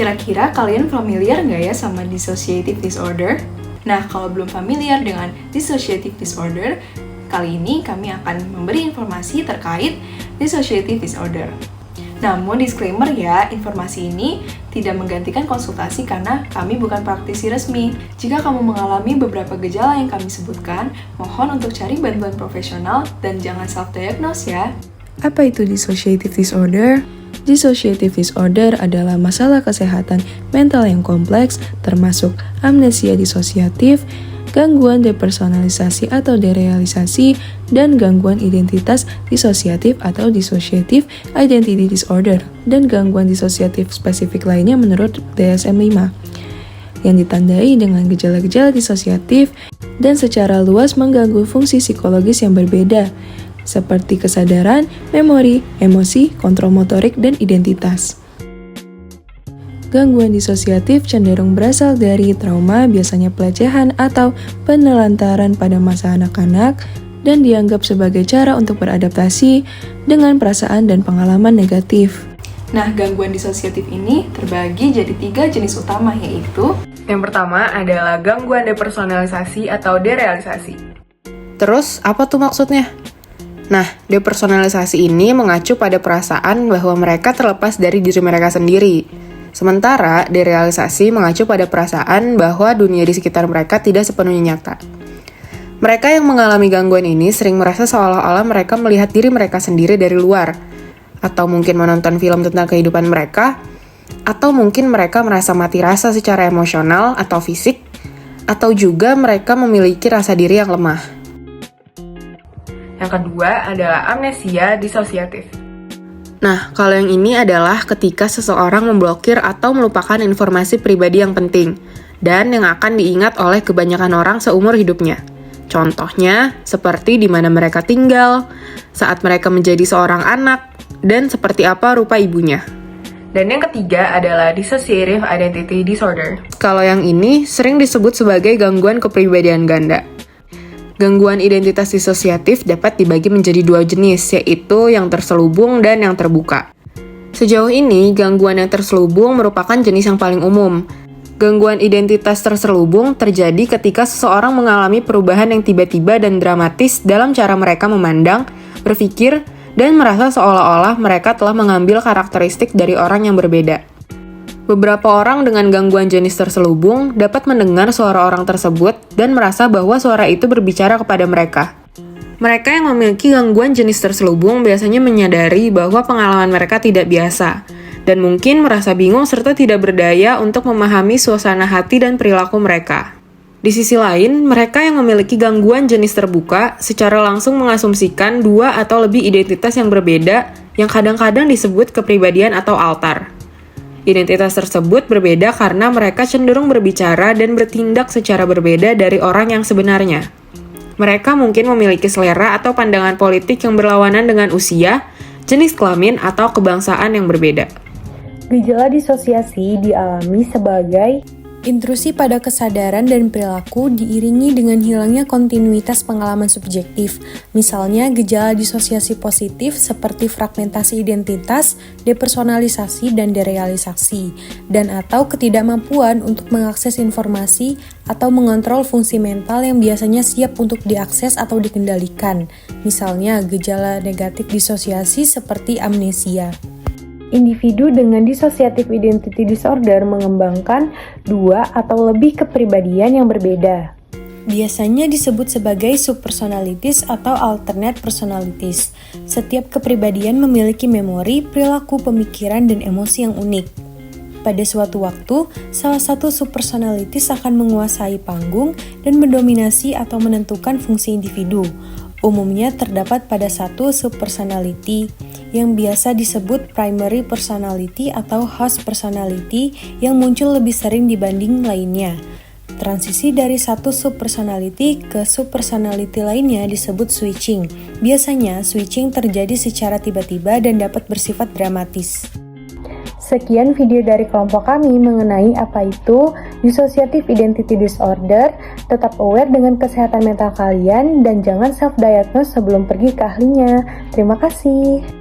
Kira-kira kalian familiar nggak ya sama dissociative disorder? Nah, kalau belum familiar dengan dissociative disorder, kali ini kami akan memberi informasi terkait dissociative disorder. Namun disclaimer ya, informasi ini tidak menggantikan konsultasi karena kami bukan praktisi resmi. Jika kamu mengalami beberapa gejala yang kami sebutkan, mohon untuk cari bantuan profesional dan jangan self-diagnose ya. Apa itu dissociative disorder? Dissociative disorder adalah masalah kesehatan mental yang kompleks, termasuk amnesia disosiatif, gangguan depersonalisasi atau derealisasi, dan gangguan identitas disosiatif atau dissociative identity disorder, dan gangguan disosiatif spesifik lainnya menurut DSM-5, yang ditandai dengan gejala-gejala disosiatif dan secara luas mengganggu fungsi psikologis yang berbeda, seperti kesadaran, memori, emosi, kontrol motorik, dan identitas. Gangguan disosiatif cenderung berasal dari trauma, biasanya pelecehan atau penelantaran pada masa anak-anak, dan dianggap sebagai cara untuk beradaptasi dengan perasaan dan pengalaman negatif. Nah, gangguan disosiatif ini terbagi jadi 3 jenis utama, yaitu yang pertama adalah gangguan depersonalisasi atau derealisasi. Terus, apa tuh maksudnya? Nah, depersonalisasi ini mengacu pada perasaan bahwa mereka terlepas dari diri mereka sendiri. Sementara, derealisasi mengacu pada perasaan bahwa dunia di sekitar mereka tidak sepenuhnya nyata. Mereka yang mengalami gangguan ini sering merasa seolah-olah mereka melihat diri mereka sendiri dari luar, atau mungkin menonton film tentang kehidupan mereka, atau mungkin mereka merasa mati rasa secara emosional atau fisik, atau juga mereka memiliki rasa diri yang lemah. Yang kedua adalah amnesia disosiatif. Nah, kalau yang ini adalah ketika seseorang memblokir atau melupakan informasi pribadi yang penting, dan yang akan diingat oleh kebanyakan orang seumur hidupnya. Contohnya, seperti di mana mereka tinggal, saat mereka menjadi seorang anak, dan seperti apa rupa ibunya. Dan yang ketiga adalah dissociative identity disorder. Kalau yang ini sering disebut sebagai gangguan kepribadian ganda. Gangguan identitas disosiatif dapat dibagi menjadi 2 jenis, yaitu yang terselubung dan yang terbuka. Sejauh ini, gangguan yang terselubung merupakan jenis yang paling umum. Gangguan identitas terselubung terjadi ketika seseorang mengalami perubahan yang tiba-tiba dan dramatis dalam cara mereka memandang, berpikir, dan merasa seolah-olah mereka telah mengambil karakteristik dari orang yang berbeda. Beberapa orang dengan gangguan jenis terselubung dapat mendengar suara orang tersebut dan merasa bahwa suara itu berbicara kepada mereka. Mereka yang memiliki gangguan jenis terselubung biasanya menyadari bahwa pengalaman mereka tidak biasa, dan mungkin merasa bingung serta tidak berdaya untuk memahami suasana hati dan perilaku mereka. Di sisi lain, mereka yang memiliki gangguan jenis terbuka secara langsung mengasumsikan 2 atau lebih identitas yang berbeda yang kadang-kadang disebut kepribadian atau altar. Identitas tersebut berbeda karena mereka cenderung berbicara dan bertindak secara berbeda dari orang yang sebenarnya. Mereka mungkin memiliki selera atau pandangan politik yang berlawanan dengan usia, jenis kelamin, atau kebangsaan yang berbeda. Gejala disosiasi dialami sebagai intrusi pada kesadaran dan perilaku diiringi dengan hilangnya kontinuitas pengalaman subjektif. Misalnya, gejala disosiasi positif seperti fragmentasi identitas, depersonalisasi, dan derealisasi, dan atau ketidakmampuan untuk mengakses informasi atau mengontrol fungsi mental yang biasanya siap untuk diakses atau dikendalikan. Misalnya, gejala negatif disosiasi seperti amnesia. Individu dengan dissociative identity disorder mengembangkan 2 atau lebih kepribadian yang berbeda. Biasanya disebut sebagai subpersonalities atau alternate personalities. Setiap kepribadian memiliki memori, perilaku, pemikiran, dan emosi yang unik. Pada suatu waktu, salah satu subpersonalities akan menguasai panggung dan mendominasi atau menentukan fungsi individu. Umumnya terdapat pada satu subpersonality yang biasa disebut primary personality atau host personality yang muncul lebih sering dibanding lainnya. Transisi dari satu subpersonality ke subpersonality lainnya disebut switching. Biasanya, switching terjadi secara tiba-tiba dan dapat bersifat dramatis. Sekian video dari kelompok kami mengenai apa itu dissociative identity disorder. Tetap aware dengan kesehatan mental kalian dan jangan self-diagnose sebelum pergi ke ahlinya. Terima kasih.